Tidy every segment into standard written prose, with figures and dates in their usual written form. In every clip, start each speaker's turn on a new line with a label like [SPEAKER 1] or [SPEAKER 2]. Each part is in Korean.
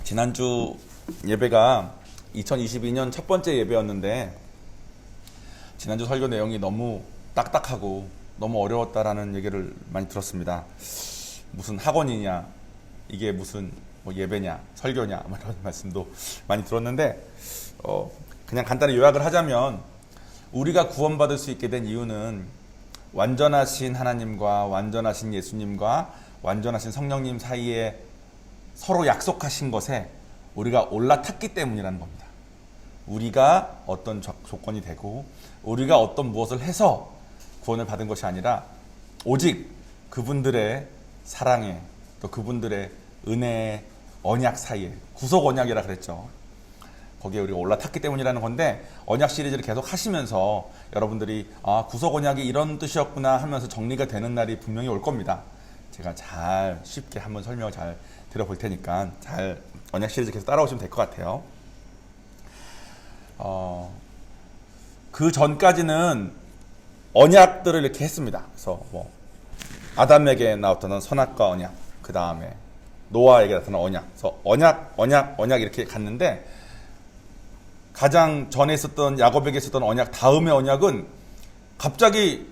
[SPEAKER 1] 지난주 예배가 2022년 첫 번째 예배였는데 지난주 설교 내용이 너무 딱딱하고 너무 어려웠다라는 얘기를 많이 들었습니다. 무슨 학원이냐, 이게 무슨 뭐 예배냐, 설교냐 이런 말씀도 많이 들었는데 그냥 간단히 요약을 하자면 우리가 구원받을 수 있게 된 이유는 완전하신 하나님과 완전하신 예수님과 완전하신 성령님 사이에 서로 약속하신 것에 우리가 올라탔기 때문이라는 겁니다. 우리가 어떤 조건이 되고 우리가 어떤 무엇을 해서 구원을 받은 것이 아니라 오직 그분들의 사랑에 또 그분들의 은혜의 언약 사이에, 구속 언약이라 그랬죠. 거기에 우리가 올라탔기 때문이라는 건데, 언약 시리즈를 계속 하시면서 여러분들이 구속 언약이 이런 뜻이었구나 하면서 정리가 되는 날이 분명히 올 겁니다. 제가 잘 쉽게 한번 설명을 잘 드려볼 테니까 잘 언약 시리즈 계속 따라오시면 될 것 같아요. 그 전까지는 언약들을 이렇게 했습니다. 그래서 뭐 아담에게 나왔던 선악과 언약, 그 다음에 노아에게 나타난 언약, 그래서 언약 이렇게 갔는데, 가장 전에 있었던 야곱에게 있었던 언약 다음의 언약은 갑자기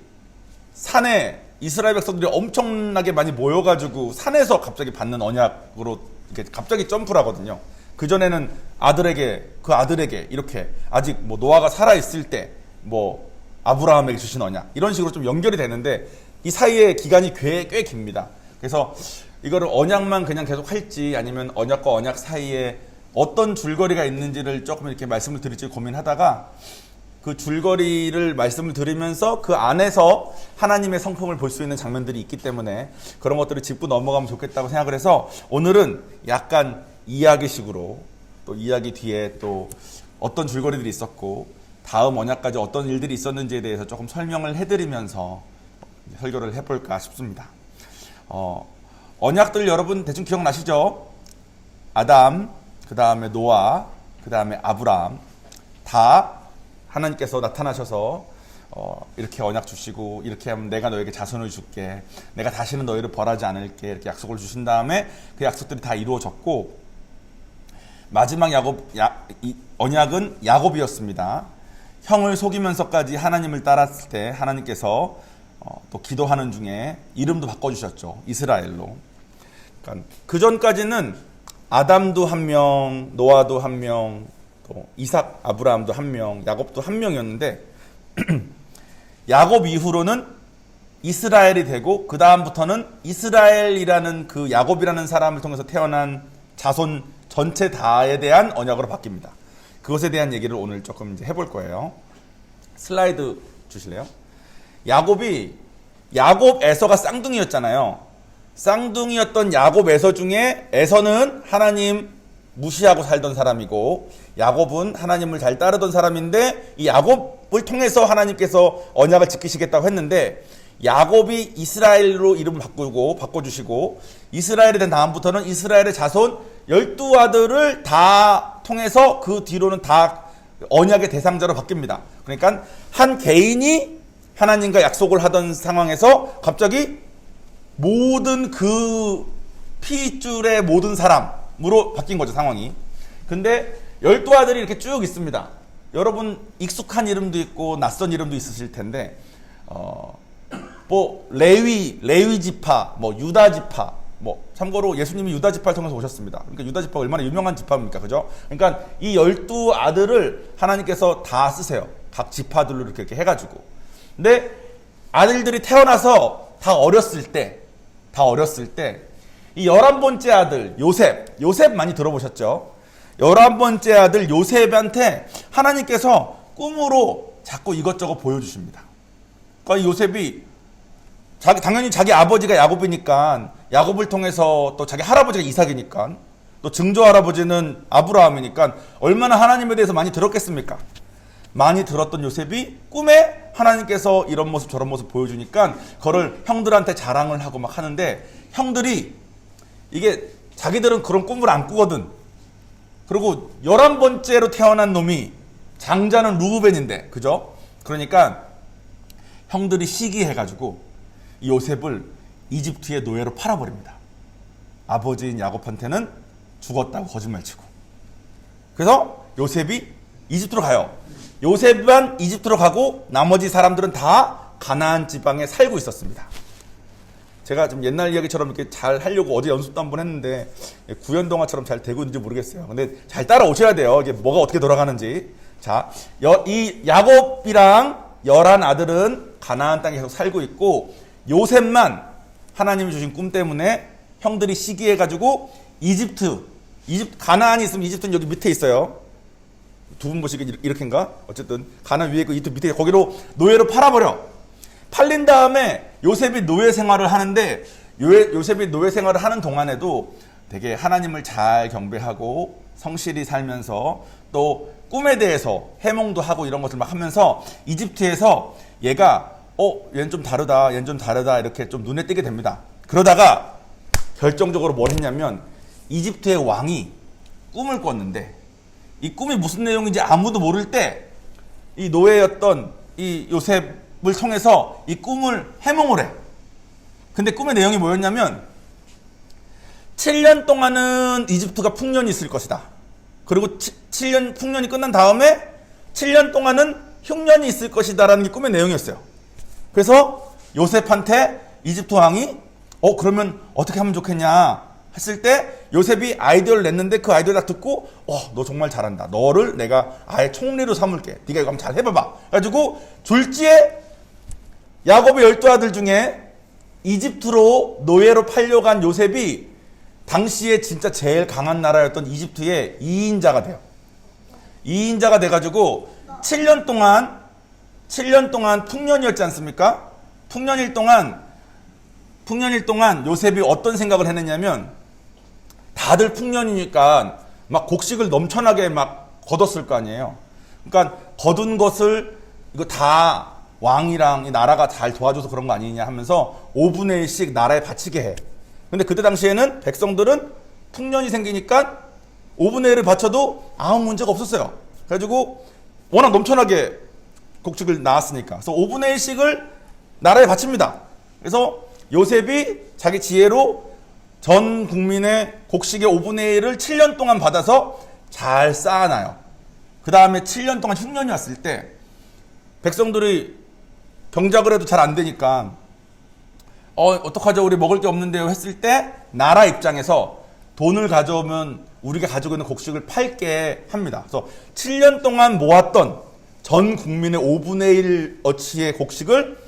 [SPEAKER 1] 산에 이스라엘 백성들이 엄청나게 많이 모여가지고 산에서 갑자기 받는 언약으로 이렇게 갑자기 점프를 하거든요. 그전에는 그 아들에게 이렇게 아직 뭐 노아가 살아있을 때 뭐 아브라함에게 주신 언약, 이런 식으로 좀 연결이 되는데 이 사이의 기간이 꽤 깁니다. 그래서 이거를 언약만 그냥 계속 할지 아니면 언약과 언약 사이에 어떤 줄거리가 있는지를 조금 이렇게 말씀을 드릴지 고민하다가 그 줄거리를 말씀을 드리면서 그 안에서 하나님의 성품을 볼 수 있는 장면들이 있기 때문에 그런 것들을 짚고 넘어가면 좋겠다고 생각을 해서 오늘은 약간 이야기식으로, 또 이야기 뒤에 또 어떤 줄거리들이 있었고 다음 언약까지 어떤 일들이 있었는지에 대해서 조금 설명을 해드리면서 설교를 해볼까 싶습니다. 언약들 여러분 대충 기억나시죠? 아담, 그 다음에 노아, 그 다음에 아브라함, 다 하나님께서 나타나셔서 이렇게 언약 주시고 이렇게 하면 내가 너에게 자손을 줄게, 내가 다시는 너희를 벌하지 않을게, 이렇게 약속을 주신 다음에 그 약속들이 다 이루어졌고, 마지막 언약은 야곱이었습니다. 형을 속이면서까지 하나님을 따랐을 때 하나님께서 또 기도하는 중에 이름도 바꿔주셨죠. 이스라엘로. 그러니까 그 전까지는 아담도 한 명, 노아도 한 명, 또 이삭, 아브라함도 한 명, 야곱도 한 명이었는데 야곱 이후로는 이스라엘이 되고 그 다음부터는 이스라엘이라는 그 야곱이라는 사람을 통해서 태어난 자손 전체 다에 대한 언약으로 바뀝니다. 그것에 대한 얘기를 오늘 조금 이제 해볼 거예요. 슬라이드 주실래요? 야곱 에서가 쌍둥이였잖아요. 쌍둥이였던 야곱 에서 중에 에서는 하나님 무시하고 살던 사람이고 야곱은 하나님을 잘 따르던 사람인데 이 야곱을 통해서 하나님께서 언약을 지키시겠다고 했는데 야곱이 이스라엘로 이름을 바꿔주시고 이스라엘이 된 다음부터는 이스라엘의 자손 12아들을 다 통해서 그 뒤로는 다 언약의 대상자로 바뀝니다. 그러니까 한 개인이 하나님과 약속을 하던 상황에서 갑자기 모든 그 피줄의 모든 사람으로 바뀐 거죠, 상황이. 근데 12아들이 이렇게 쭉 있습니다. 여러분 익숙한 이름도 있고 낯선 이름도 있으실 텐데 뭐 레위 지파, 뭐 유다 지파, 뭐 참고로 예수님이 유다 지파를 통해서 오셨습니다. 그러니까 유다 지파가 얼마나 유명한 지파입니까, 그죠? 그러니까 이 12아들을 하나님께서 다 쓰세요. 각 지파들로 이렇게 해가지고. 근데 아들들이 태어나서 다 어렸을 때 이 11번째 아들 요셉 많이 들어보셨죠? 11번째 아들 요셉한테 하나님께서 꿈으로 자꾸 이것저것 보여주십니다. 그러니까 요셉이 당연히 자기 아버지가 야곱이니까 야곱을 통해서 또 자기 할아버지가 이삭이니까 또 증조 할아버지는 아브라함이니까 얼마나 하나님에 대해서 많이 들었겠습니까? 많이 들었던 요셉이 꿈에 하나님께서 이런 모습 저런 모습 보여주니까 그거를 형들한테 자랑을 하고 막 하는데 형들이 이게 자기들은 그런 꿈을 안 꾸거든. 그리고 11번째로 태어난 놈이 장자는 루브벤인데, 그죠? 그러니까 형들이 시기해가지고 요셉을 이집트의 노예로 팔아버립니다. 아버지인 야곱한테는 죽었다고 거짓말치고. 그래서 요셉이 이집트로 가요. 요셉만 이집트로 가고 나머지 사람들은 다 가나안 지방에 살고 있었습니다. 제가 좀 옛날 이야기처럼 이렇게 잘 하려고 어제 연습도 한번 했는데 구연동화처럼 잘 되고 있는지 모르겠어요. 근데 잘 따라오셔야 돼요. 이게 뭐가 어떻게 돌아가는지. 자, 이 야곱이랑 11아들은 가나안 땅에 계속 살고 있고 요셉만 하나님이 주신 꿈 때문에 형들이 시기해가지고 가나안이 있으면 이집트는 여기 밑에 있어요. 두 분 보시기 이렇게인가? 어쨌든 가나안 위에 있고 이집트 밑에 거기로 노예로 팔아버려. 팔린 다음에 요셉이 노예 생활을 하는데 요셉이 노예 생활을 하는 동안에도 되게 하나님을 잘 경배하고 성실히 살면서 또 꿈에 대해서 해몽도 하고 이런 것들 막 하면서 이집트에서 얘가 얘는 좀 다르다, 얘는 좀 다르다 이렇게 좀 눈에 띄게 됩니다. 그러다가 결정적으로 뭘 했냐면 이집트의 왕이 꿈을 꿨는데 이 꿈이 무슨 내용인지 아무도 모를 때 이 노예였던 이 요셉을 통해서 이 꿈을 해몽을 해. 근데 꿈의 내용이 뭐였냐면 7년 동안은 이집트가 풍년이 있을 것이다. 그리고 7년 풍년이 끝난 다음에 7년 동안은 흉년이 있을 것이다 라는 게 꿈의 내용이었어요. 그래서 요셉한테 이집트 왕이 그러면 어떻게 하면 좋겠냐 했을 때 요셉이 아이디어를 냈는데 그 아이디어를 딱 듣고 너 정말 잘한다. 너를 내가 아예 총리로 삼을게. 네가 이거 한번 잘 해봐봐. 그래가지고 졸지에 야곱의 12아들 중에 이집트로 노예로 팔려간 요셉이 당시에 진짜 제일 강한 나라였던 이집트의 2인자가 돼요. 2인자가 돼가지고 7년 동안 풍년이었지 않습니까? 풍년일 동안 요셉이 어떤 생각을 했느냐면 다들 풍년이니까 막 곡식을 넘쳐나게 막 거뒀을 거 아니에요. 그러니까 거둔 것을 이거 다 왕이랑 이 나라가 잘 도와줘서 그런 거 아니냐 하면서 5분의 1씩 나라에 바치게 해. 근데 그때 당시에는 백성들은 풍년이 생기니까 5분의 1을 바쳐도 아무 문제가 없었어요. 그래가지고 워낙 넘쳐나게 곡식을 낳았으니까. 그래서 5분의 1씩을 나라에 바칩니다. 그래서 요셉이 자기 지혜로 전 국민의 곡식의 5분의 1을 7년 동안 받아서 잘 쌓아놔요. 그 다음에 7년 동안 흉년이 왔을 때 백성들이 경작을 해도 잘 안 되니까 어떡하죠? 우리 먹을 게 없는데요 했을 때 나라 입장에서 돈을 가져오면 우리가 가지고 있는 곡식을 팔게 합니다. 그래서 7년 동안 모았던 전 국민의 5분의 1어치의 곡식을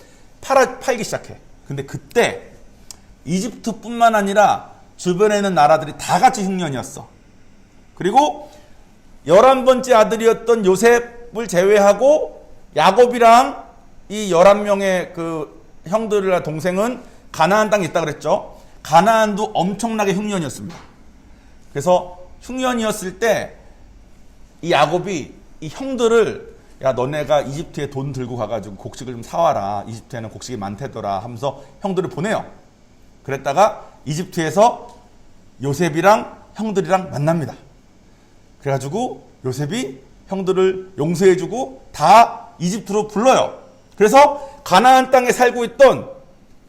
[SPEAKER 1] 팔기 시작해. 근데 그때 이집트뿐만 아니라 주변에 있는 나라들이 다 같이 흉년이었어. 그리고 11번째 아들이었던 요셉을 제외하고 야곱이랑 이 11명의 그 형들이나 동생은 가나안 땅에 있다 그랬죠. 가나안도 엄청나게 흉년이었습니다. 그래서 흉년이었을 때 이 야곱이 이 형들을 너네가 이집트에 돈 들고 가가지고 곡식을 좀 사와라. 이집트에는 곡식이 많대더라 하면서 형들을 보내요. 그랬다가 이집트에서 요셉이랑 형들이랑 만납니다. 그래가지고 요셉이 형들을 용서해주고 다 이집트로 불러요. 그래서 가나안 땅에 살고 있던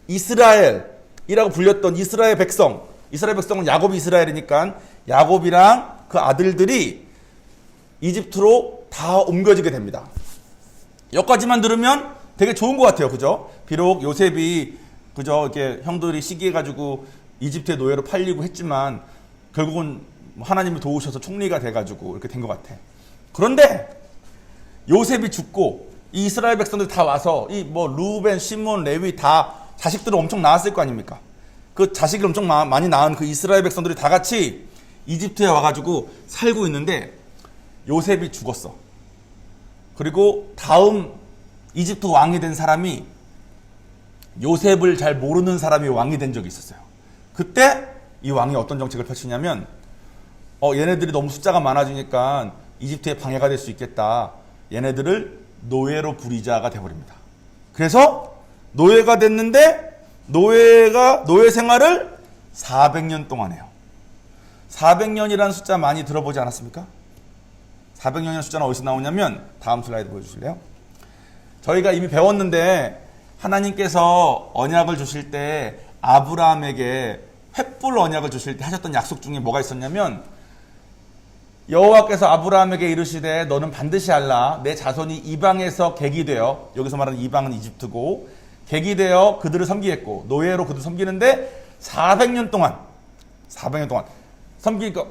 [SPEAKER 1] 이스라엘이라고 불렸던 이스라엘 백성은 야곱이 이스라엘이니까 야곱이랑 그 아들들이 이집트로 다 옮겨지게 됩니다. 여기까지만 들으면 되게 좋은 것 같아요. 그죠? 비록 요셉이 그죠? 이렇게 형들이 시기해가지고 이집트의 노예로 팔리고 했지만 결국은 하나님이 도우셔서 총리가 돼가지고 이렇게 된 것 같아. 그런데 요셉이 죽고 이 이스라엘 백성들이 다 와서 이 뭐 루벤, 시몬, 레위 다 자식들을 엄청 낳았을 거 아닙니까? 그 자식을 엄청 많이 낳은 그 이스라엘 백성들이 다 같이 이집트에 와가지고 살고 있는데 요셉이 죽었어. 그리고 다음 이집트 왕이 된 사람이 요셉을 잘 모르는 사람이 왕이 된 적이 있었어요. 그때 이 왕이 어떤 정책을 펼치냐면 얘네들이 너무 숫자가 많아지니까 이집트에 방해가 될 수 있겠다. 얘네들을 노예로 부리자가 돼버립니다. 그래서 노예가 됐는데 노예 생활을 400년 동안 해요. 400년이라는 숫자 많이 들어보지 않았습니까? 400년이라는 숫자는 어디서 나오냐면 다음 슬라이드 보여주실래요? 저희가 이미 배웠는데 하나님께서 언약을 주실 때 아브라함에게 횃불 언약을 주실 때 하셨던 약속 중에 뭐가 있었냐면 여호와께서 아브라함에게 이르시되 너는 반드시 알라. 내 자손이 이방에서 객이 되어, 여기서 말하는 이방은 이집트고, 객이 되어 그들을 섬기겠고 노예로 그들을 섬기는데 400년 동안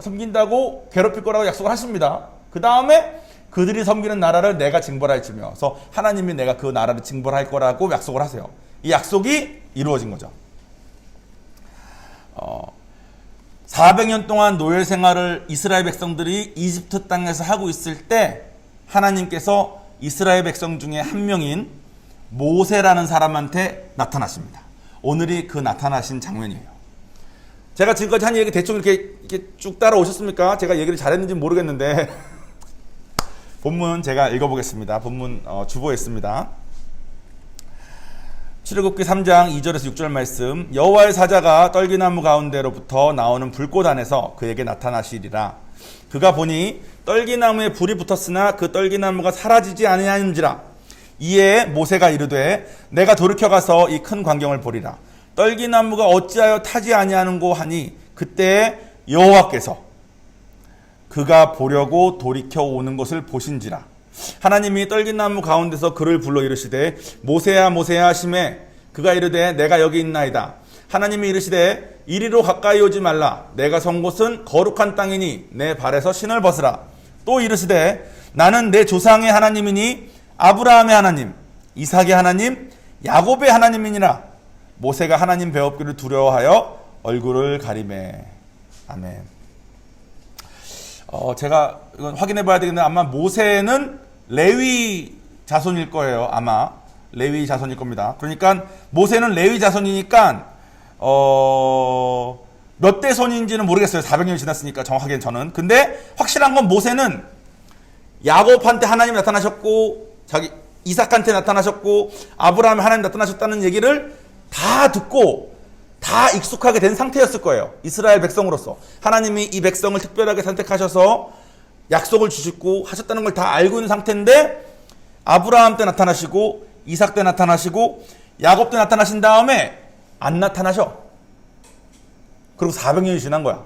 [SPEAKER 1] 섬긴다고 괴롭힐 거라고 약속을 하십니다. 그 다음에 그들이 섬기는 나라를 내가 징벌할지며, 그래서 하나님이 내가 그 나라를 징벌할 거라고 약속을 하세요. 이 약속이 이루어진 거죠. 400년 동안 노예 생활을 이스라엘 백성들이 이집트 땅에서 하고 있을 때 하나님께서 이스라엘 백성 중에 한 명인 모세라는 사람한테 나타나십니다. 오늘이 그 나타나신 장면이에요. 제가 지금까지 한 얘기 대충 이렇게 쭉 따라오셨습니까? 제가 얘기를 잘했는지 모르겠는데 본문 제가 읽어보겠습니다. 본문 주보에 있습니다. 출애굽기 3장 2절에서 6절 말씀. 여호와의 사자가 떨기나무 가운데로부터 나오는 불꽃 안에서 그에게 나타나시리라. 그가 보니 떨기나무에 불이 붙었으나 그 떨기나무가 사라지지 아니하는지라. 이에 모세가 이르되 내가 돌이켜 가서 이 큰 광경을 보리라. 떨기나무가 어찌하여 타지 아니하는고 하니 그때 여호와께서 그가 보려고 돌이켜 오는 것을 보신지라. 하나님이 떨기나무 가운데서 그를 불러 이르시되 모세야 모세야 하시매 그가 이르되 내가 여기 있나이다. 하나님이 이르시되 이리로 가까이 오지 말라. 내가 선 곳은 거룩한 땅이니 내 발에서 신을 벗으라. 또 이르시되 나는 내 조상의 하나님이니 아브라함의 하나님, 이삭의 하나님, 야곱의 하나님이니라. 모세가 하나님 배웁기를 두려워하여 얼굴을 가리매. 아멘. 제가 이건 확인해 봐야 되겠는데 아마 모세는 레위 자손일 거예요. 아마 레위 자손일 겁니다. 그러니까 모세는 레위 자손이니까 몇 대 손인지는 모르겠어요. 400년이 지났으니까 정확하게는 저는. 근데 확실한 건 모세는 야곱한테 하나님이 나타나셨고 자기 이삭한테 나타나셨고 아브라함에 하나님 나타나셨다는 얘기를 다 듣고 다 익숙하게 된 상태였을 거예요. 이스라엘 백성으로서 하나님이 이 백성을 특별하게 선택하셔서 약속을 주시고 하셨다는 걸 다 알고 있는 상태인데 아브라함 때 나타나시고 이삭 때 나타나시고 야곱 때 나타나신 다음에 안 나타나셔. 그리고 400년이 지난 거야.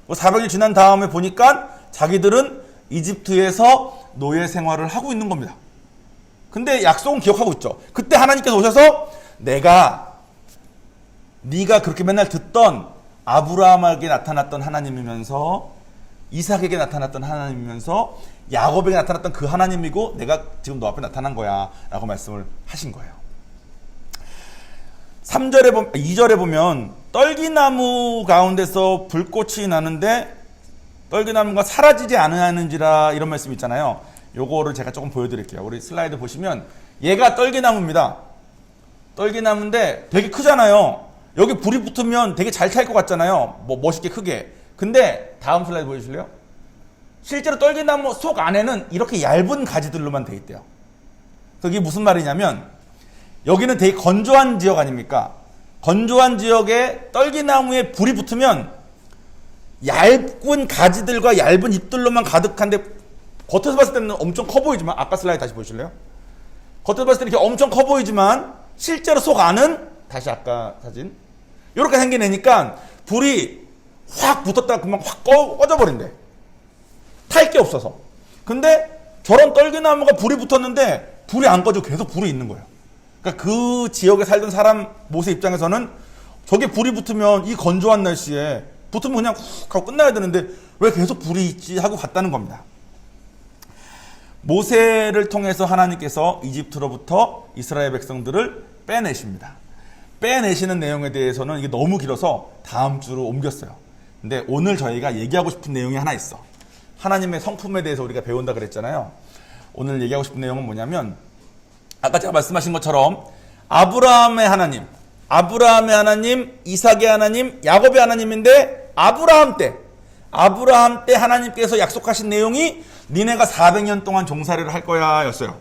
[SPEAKER 1] 400년이 지난 다음에 보니까 자기들은 이집트에서 노예 생활을 하고 있는 겁니다. 근데 약속은 기억하고 있죠. 그때 하나님께서 오셔서 네가 그렇게 맨날 듣던 아브라함에게 나타났던 하나님이면서 이삭에게 나타났던 하나님이면서 야곱에게 나타났던 그 하나님이고 내가 지금 너 앞에 나타난 거야 라고 말씀을 하신 거예요. 2절에 보면 떨기나무 가운데서 불꽃이 나는데 떨기나무가 사라지지 않으는지라 이런 말씀이 있잖아요. 요거를 제가 조금 보여드릴게요. 우리 슬라이드 보시면 얘가 떨기나무입니다. 떨기나무인데 되게 크잖아요. 여기 불이 붙으면 되게 잘 탈 것 같잖아요. 멋있게 크게. 근데 다음 슬라이드 보여주실래요? 실제로 떨기나무 속 안에는 이렇게 얇은 가지들로만 돼 있대요. 그게 무슨 말이냐면 여기는 되게 건조한 지역 아닙니까? 건조한 지역에 떨기나무에 불이 붙으면 얇은 가지들과 얇은 잎들로만 가득한데 겉에서 봤을 때는 엄청 커 보이지만 아까 슬라이드 다시 보실래요? 겉에서 봤을 때 이렇게 엄청 커 보이지만 실제로 속 안은 다시 아까 사진 이렇게 생긴 애니까 불이 확 붙었다가 금방 확 꺼져버린대. 탈 게 없어서. 근데 저런 떨기나무가 불이 붙었는데 불이 안 꺼지고 계속 불이 있는 거예요. 그러니까 그 지역에 살던 사람 모세 입장에서는 저게 불이 붙으면 이 건조한 날씨에 붙으면 그냥 훅 하고 끝나야 되는데 왜 계속 불이 있지 하고 갔다는 겁니다. 모세를 통해서 하나님께서 이집트로부터 이스라엘 백성들을 빼내십니다. 빼내시는 내용에 대해서는 이게 너무 길어서 다음 주로 옮겼어요. 근데 오늘 저희가 얘기하고 싶은 내용이 하나 있어. 하나님의 성품에 대해서 우리가 배운다 그랬잖아요. 오늘 얘기하고 싶은 내용은 뭐냐면 아까 제가 말씀하신 것처럼 아브라함의 하나님, 이삭의 하나님, 야곱의 하나님인데 아브라함 때 하나님께서 약속하신 내용이 니네가 400년 동안 종살이를 할 거야 였어요.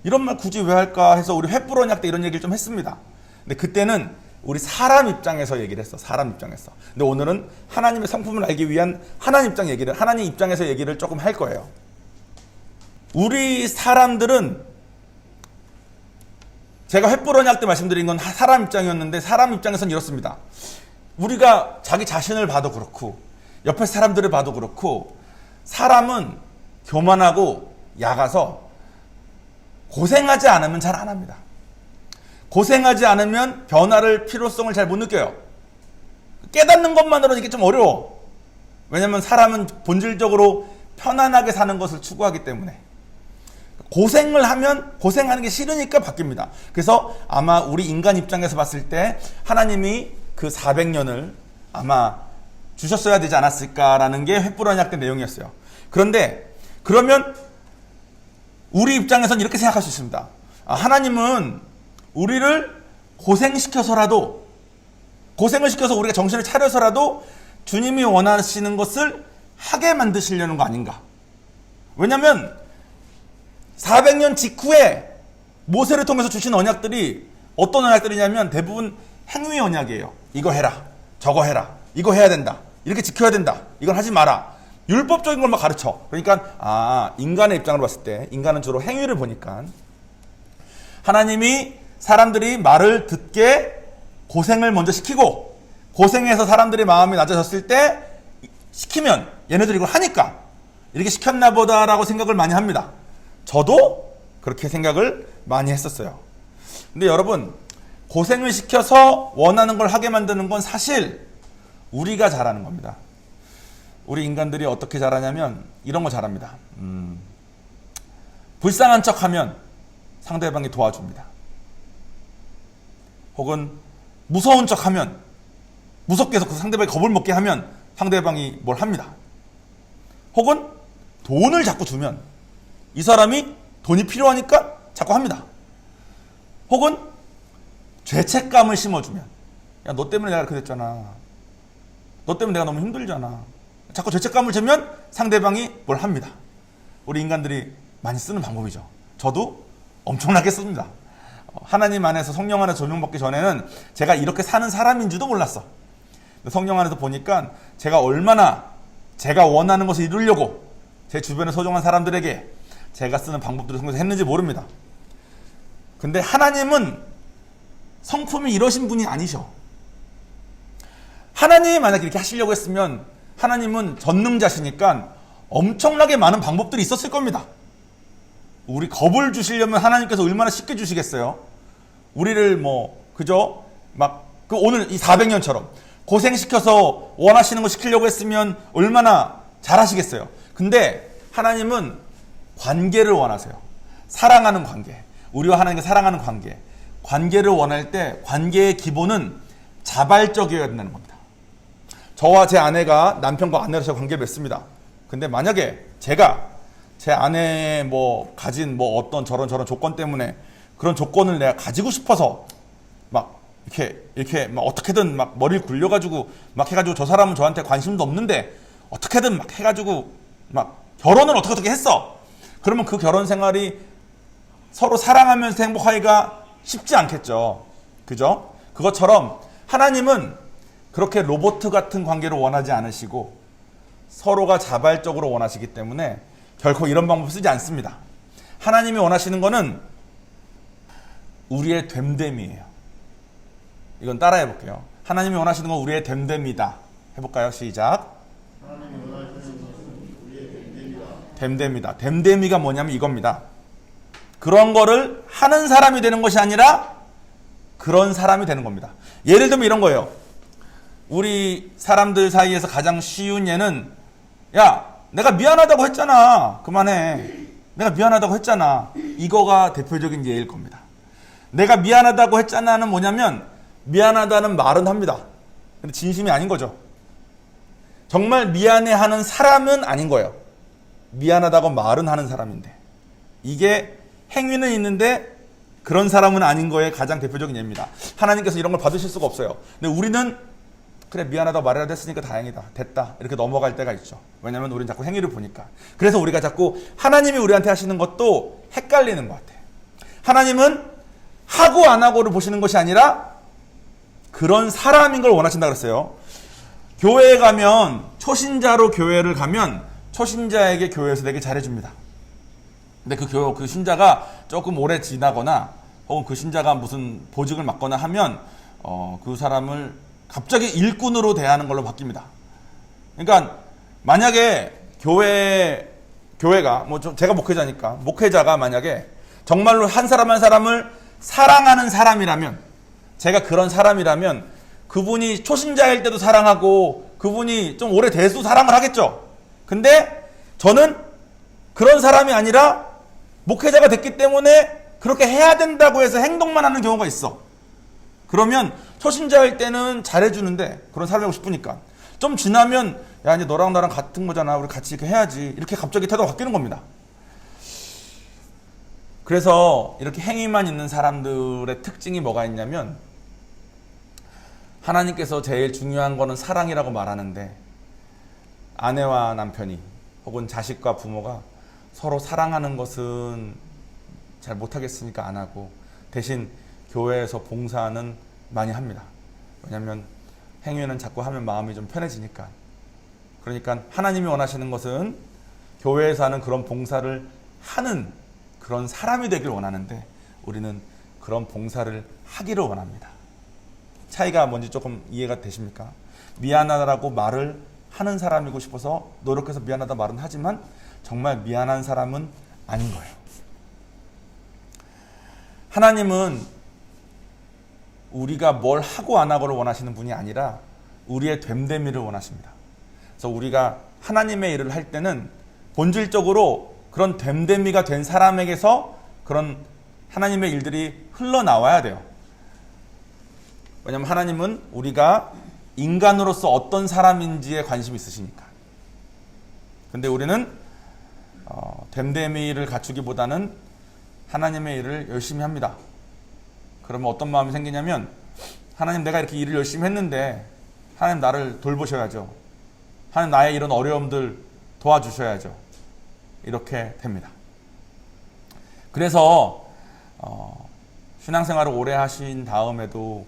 [SPEAKER 1] 이런 말 굳이 왜 할까 해서 우리 횃불 언약 때 이런 얘기를 좀 했습니다. 근데 그때는 우리 사람 입장에서 얘기를 했어. 사람 입장에서. 근데 오늘은 하나님의 성품을 알기 위한 하나님 입장에서 얘기를 조금 할 거예요. 우리 사람들은 제가 횃불 언약 때 말씀드린 건 사람 입장이었는데 사람 입장에서는 이렇습니다. 우리가 자기 자신을 봐도 그렇고 옆에 사람들을 봐도 그렇고 사람은 교만하고 약아서 고생하지 않으면 잘 안 합니다. 고생하지 않으면 변화를 필요성을 잘 못 느껴요. 깨닫는 것만으로는 이게 좀 어려워. 왜냐면 사람은 본질적으로 편안하게 사는 것을 추구하기 때문에. 고생을 하면 고생하는 게 싫으니까 바뀝니다. 그래서 아마 우리 인간 입장에서 봤을 때 하나님이 그 400년을 아마 주셨어야 되지 않았을까라는 게 횃불 언약된 내용이었어요. 그런데 그러면 우리 입장에서는 이렇게 생각할 수 있습니다. 하나님은 우리를 고생을 시켜서 우리가 정신을 차려서라도 주님이 원하시는 것을 하게 만드시려는 거 아닌가. 왜냐하면 400년 직후에 모세를 통해서 주신 언약들이 어떤 언약들이냐면 대부분 행위 언약이에요. 이거 해라, 저거 해라, 이거 해야 된다, 이렇게 지켜야 된다, 이건 하지 마라. 율법적인 걸만 가르쳐. 그러니까 인간의 입장으로 봤을 때, 인간은 주로 행위를 보니까 하나님이 사람들이 말을 듣게 고생을 먼저 시키고, 고생해서 사람들이 마음이 낮아졌을 때 시키면 얘네들이 이걸 하니까 이렇게 시켰나 보다라고 생각을 많이 합니다. 저도 그렇게 생각을 많이 했었어요. 근데 여러분, 고생을 시켜서 원하는 걸 하게 만드는 건 사실 우리가 잘하는 겁니다. 우리 인간들이 어떻게 잘하냐면 이런 거 잘합니다. 불쌍한 척하면 상대방이 도와줍니다. 혹은 무서운 척하면, 무섭게 해서 그 상대방이 겁을 먹게 하면 상대방이 뭘 합니다. 혹은 돈을 자꾸 주면 이 사람이 돈이 필요하니까 자꾸 합니다. 혹은 죄책감을 심어주면, 야, 너 때문에 내가 그렇게 됐잖아, 너 때문에 내가 너무 힘들잖아, 자꾸 죄책감을 주면 상대방이 뭘 합니다. 우리 인간들이 많이 쓰는 방법이죠. 저도 엄청나게 씁니다. 하나님 안에서, 성령 안에서 조명받기 전에는 제가 이렇게 사는 사람인지도 몰랐어. 성령 안에서 보니까 제가 얼마나 제가 원하는 것을 이루려고 제 주변에 소중한 사람들에게 제가 쓰는 방법들을 통해서 했는지 모릅니다. 근데 하나님은 성품이 이러신 분이 아니셔. 하나님이 만약에 이렇게 하시려고 했으면 하나님은 전능자시니까 엄청나게 많은 방법들이 있었을 겁니다. 우리 겁을 주시려면 하나님께서 얼마나 쉽게 주시겠어요? 우리를 그죠? 오늘 이 400년처럼 고생시켜서 원하시는 거 시키려고 했으면 얼마나 잘하시겠어요? 근데 하나님은 관계를 원하세요. 사랑하는 관계. 우리와 하나님과 사랑하는 관계. 관계를 원할 때 관계의 기본은 자발적이어야 된다는 겁니다. 저와 제 아내가 남편과 아내로서 관계를 맺습니다. 근데 만약에 제가 제 아내의 가진 어떤 저런 조건 때문에 그런 조건을 내가 가지고 싶어서 이렇게 어떻게든 머리를 굴려가지고 해가지고 저 사람은 저한테 관심도 없는데 어떻게든 해가지고 결혼을 어떻게 했어. 그러면 그 결혼 생활이 서로 사랑하면서 행복하기가 쉽지 않겠죠. 그죠? 그것처럼 하나님은 그렇게 로봇 같은 관계를 원하지 않으시고 서로가 자발적으로 원하시기 때문에 결코 이런 방법 쓰지 않습니다. 하나님이 원하시는 거는 우리의 됨됨이에요. 이건 따라해 볼게요. 하나님이 원하시는 건 우리의 됨됨이다. 해볼까요? 시작. 하나님이 원하시는 것은 우리의 됨됨이다. 됨됨이다. 됨됨이가 뭐냐면 이겁니다. 그런 거를 하는 사람이 되는 것이 아니라 그런 사람이 되는 겁니다. 예를 들면 이런 거예요. 우리 사람들 사이에서 가장 쉬운 예는, 야, 내가 미안하다고 했잖아, 그만해. 내가 미안하다고 했잖아. 이거가 대표적인 예일 겁니다. 내가 미안하다고 했잖아는 뭐냐면 미안하다는 말은 합니다. 근데 진심이 아닌 거죠. 정말 미안해하는 사람은 아닌 거예요. 미안하다고 말은 하는 사람인데, 이게 행위는 있는데 그런 사람은 아닌 거에 가장 대표적인 예입니다. 하나님께서 이런 걸 받으실 수가 없어요. 근데 우리는 그래, 미안하다고 말이라도 했으니까 다행이다, 됐다, 이렇게 넘어갈 때가 있죠. 왜냐하면 우리는 자꾸 행위를 보니까. 그래서 우리가 자꾸 하나님이 우리한테 하시는 것도 헷갈리는 것 같아요. 하나님은 하고 안 하고를 보시는 것이 아니라 그런 사람인 걸 원하신다 그랬어요. 교회에 가면, 초신자로 교회를 가면 초신자에게 교회에서 되게 잘해줍니다. 근데 그 신자가 조금 오래 지나거나 혹은 그 신자가 무슨 보직을 맡거나 하면 그 사람을 갑자기 일꾼으로 대하는 걸로 바뀝니다. 그러니까 만약에 교회가 제가 목회자니까 목회자가 만약에 정말로 한 사람 한 사람을 사랑하는 사람이라면, 제가 그런 사람이라면 그분이 초신자일 때도 사랑하고 그분이 좀 오래돼도 사랑을 하겠죠. 근데 저는 그런 사람이 아니라 목회자가 됐기 때문에 그렇게 해야 된다고 해서 행동만 하는 경우가 있어. 그러면 초신자일 때는 잘해주는데, 그런 사람이고 싶으니까 좀 지나면 야 이제 너랑 나랑 같은 거잖아, 우리 같이 이렇게 해야지, 이렇게 갑자기 태도가 바뀌는 겁니다. 그래서 이렇게 행위만 있는 사람들의 특징이 뭐가 있냐면, 하나님께서 제일 중요한 거는 사랑이라고 말하는데 아내와 남편이 혹은 자식과 부모가 서로 사랑하는 것은 잘 못하겠으니까 안 하고 대신 교회에서 봉사는 많이 합니다. 왜냐하면 행위는 자꾸 하면 마음이 좀 편해지니까. 그러니까 하나님이 원하시는 것은 교회에서 하는 그런 봉사를 하는 그런 사람이 되길 원하는데, 우리는 그런 봉사를 하기를 원합니다. 차이가 뭔지 조금 이해가 되십니까? 미안하다라고 말을 하는 사람이고 싶어서 노력해서 미안하다 말은 하지만 정말 미안한 사람은 아닌 거예요. 하나님은 우리가 뭘 하고 안 하고를 원하시는 분이 아니라 우리의 됨됨이를 원하십니다. 그래서 우리가 하나님의 일을 할 때는 본질적으로 그런 됨됨이가 된 사람에게서 그런 하나님의 일들이 흘러나와야 돼요. 왜냐하면 하나님은 우리가 인간으로서 어떤 사람인지에 관심이 있으시니까. 근데 우리는 됨됨이를 갖추기보다는 하나님의 일을 열심히 합니다. 그러면 어떤 마음이 생기냐면, 하나님 내가 이렇게 일을 열심히 했는데 하나님 나를 돌보셔야죠. 하나님 나의 이런 어려움들 도와주셔야죠. 이렇게 됩니다. 그래서 신앙생활을 오래 하신 다음에도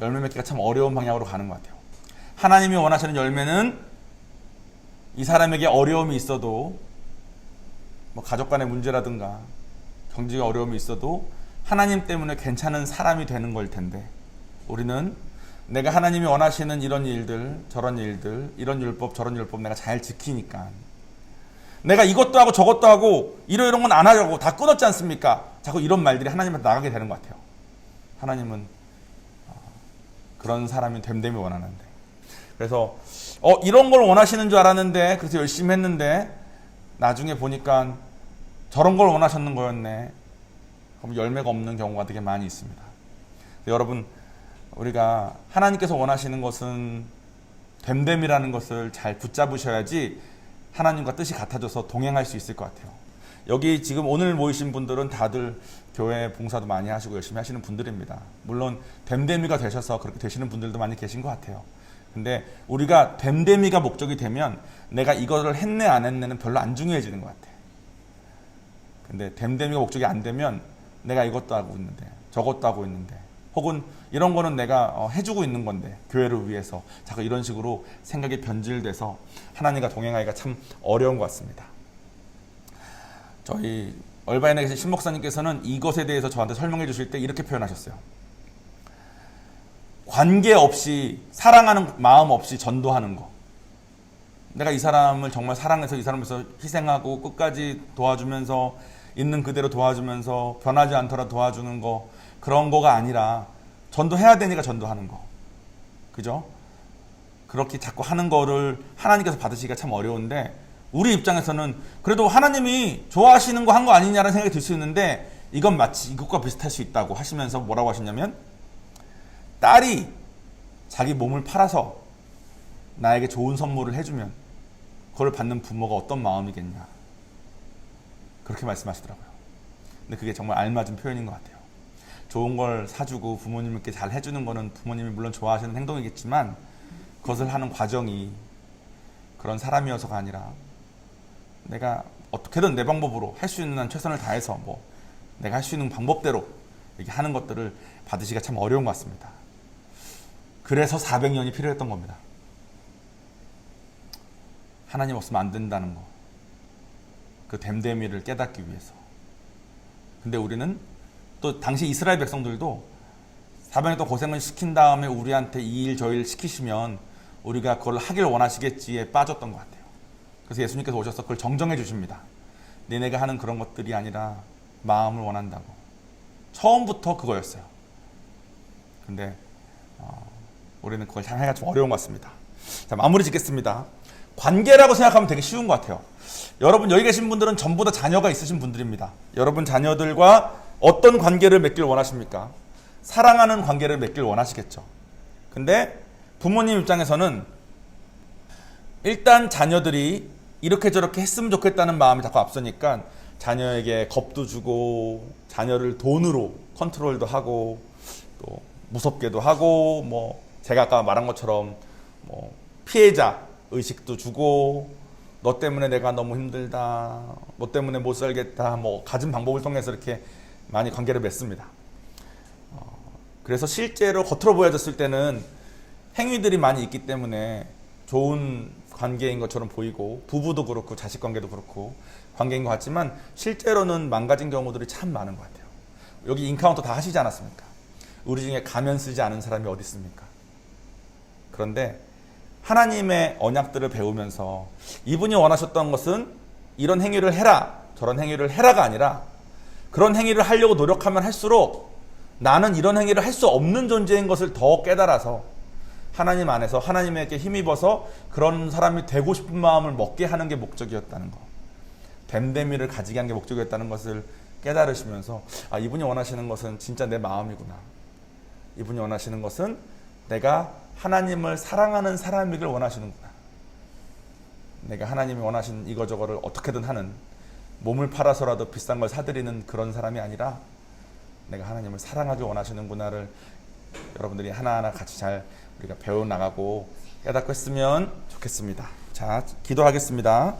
[SPEAKER 1] 열매 맺기가 참 어려운 방향으로 가는 것 같아요. 하나님이 원하시는 열매는 이 사람에게 어려움이 있어도, 가족 간의 문제라든가 경제적 어려움이 있어도 하나님 때문에 괜찮은 사람이 되는 걸 텐데, 우리는 내가 하나님이 원하시는 이런 일들, 저런 일들, 이런 율법, 저런 율법 내가 잘 지키니까, 내가 이것도 하고 저것도 하고 이런 건 안 하려고 다 끊었지 않습니까? 자꾸 이런 말들이 하나님한테 나가게 되는 것 같아요. 하나님은 그런 사람이 됨됨이 원하는데, 그래서 이런 걸 원하시는 줄 알았는데, 그래서 열심히 했는데 나중에 보니까 저런 걸 원하셨는 거였네. 그럼 열매가 없는 경우가 되게 많이 있습니다. 여러분, 우리가 하나님께서 원하시는 것은 됨됨이라는 것을 잘 붙잡으셔야지 하나님과 뜻이 같아져서 동행할 수 있을 것 같아요. 여기 지금 오늘 모이신 분들은 다들 교회 봉사도 많이 하시고 열심히 하시는 분들입니다. 물론 됨됨이가 되셔서 그렇게 되시는 분들도 많이 계신 것 같아요. 근데 우리가 됨됨이가 목적이 되면 내가 이거를 했네 안 했네는 별로 안 중요해지는 것 같아. 근데 됨됨이가 목적이 안 되면 내가 이것도 하고 있는데 저것도 하고 있는데, 혹은 이런 거는 내가 해주고 있는 건데 교회를 위해서, 자꾸 이런 식으로 생각이 변질돼서 하나님과 동행하기가 참 어려운 것 같습니다. 저희 얼바인에 계신 신목사님께서는 이것에 대해서 저한테 설명해 주실 때 이렇게 표현하셨어요. 관계없이, 사랑하는 마음 없이 전도하는 거. 내가 이 사람을 정말 사랑해서 이 사람을 위해서 희생하고 끝까지 도와주면서, 있는 그대로 도와주면서 변하지 않더라도 도와주는 거, 그런 거가 아니라 전도해야 되니까 전도하는 거. 그죠? 그렇게 자꾸 하는 거를 하나님께서 받으시기가 참 어려운데, 우리 입장에서는 그래도 하나님이 좋아하시는 거 한 거 아니냐라는 생각이 들 수 있는데, 이건 마치 이것과 비슷할 수 있다고 하시면서 뭐라고 하셨냐면, 딸이 자기 몸을 팔아서 나에게 좋은 선물을 해주면 그걸 받는 부모가 어떤 마음이겠냐, 그렇게 말씀하시더라고요. 근데 그게 정말 알맞은 표현인 것 같아요. 좋은 걸 사주고 부모님께 잘 해주는 거는 부모님이 물론 좋아하시는 행동이겠지만, 그것을 하는 과정이 그런 사람이어서가 아니라 내가 어떻게든 내 방법으로 할 수 있는 한 최선을 다해서 내가 할 수 있는 방법대로 이렇게 하는 것들을 받으시기가 참 어려운 것 같습니다. 그래서 400년이 필요했던 겁니다. 하나님 없으면 안 된다는 거, 그 됨됨이를 깨닫기 위해서. 근데 우리는 또 당시 이스라엘 백성들도 400년 또 고생을 시킨 다음에 우리한테 이 일 저 일 시키시면 우리가 그걸 하길 원하시겠지에 빠졌던 것 같아요. 그래서 예수님께서 오셔서 그걸 정정해 주십니다. 니네가 하는 그런 것들이 아니라 마음을 원한다고. 처음부터 그거였어요. 근데 우리는 그걸 잘 하기가 좀 어려운 것 같습니다. 자, 마무리 짓겠습니다. 관계라고 생각하면 되게 쉬운 것 같아요. 여러분 여기 계신 분들은 전부 다 자녀가 있으신 분들입니다. 여러분 자녀들과 어떤 관계를 맺길 원하십니까? 사랑하는 관계를 맺길 원하시겠죠. 근데 부모님 입장에서는 일단 자녀들이 이렇게 저렇게 했으면 좋겠다는 마음이 자꾸 앞서니까 자녀에게 겁도 주고 자녀를 돈으로 컨트롤도 하고 또 무섭게도 하고 뭐 제가 아까 말한 것처럼 뭐 피해자 의식도 주고 너 때문에 내가 너무 힘들다, 너 때문에 못 살겠다, 뭐 가진 방법을 통해서 이렇게 많이 관계를 맺습니다. 그래서 실제로 겉으로 보여졌을 때는 행위들이 많이 있기 때문에 좋은 관계인 것처럼 보이고 부부도 그렇고 자식 관계도 그렇고 관계인 것 같지만 실제로는 망가진 경우들이 참 많은 것 같아요. 여기 인카운터 다 하시지 않았습니까? 우리 중에 가면 쓰지 않은 사람이 어디 있습니까? 그런데 하나님의 언약들을 배우면서 이분이 원하셨던 것은 이런 행위를 해라, 저런 행위를 해라가 아니라 그런 행위를 하려고 노력하면 할수록 나는 이런 행위를 할 수 없는 존재인 것을 더 깨달아서 하나님 안에서 하나님에게 힘입어서 그런 사람이 되고 싶은 마음을 먹게 하는 게 목적이었다는 거. 됨됨이를 가지게 한 게 목적이었다는 것을 깨달으시면서 아, 이분이 원하시는 것은 진짜 내 마음이구나. 이분이 원하시는 것은 내가 하나님을 사랑하는 사람이길 원하시는구나. 내가 하나님이 원하시는 이거저거를 어떻게든 하는, 몸을 팔아서라도 비싼 걸 사드리는 그런 사람이 아니라 내가 하나님을 사랑하길 원하시는구나를 여러분들이 하나하나 같이 잘 우리가 배워나가고 깨닫고 했으면 좋겠습니다. 자, 기도하겠습니다.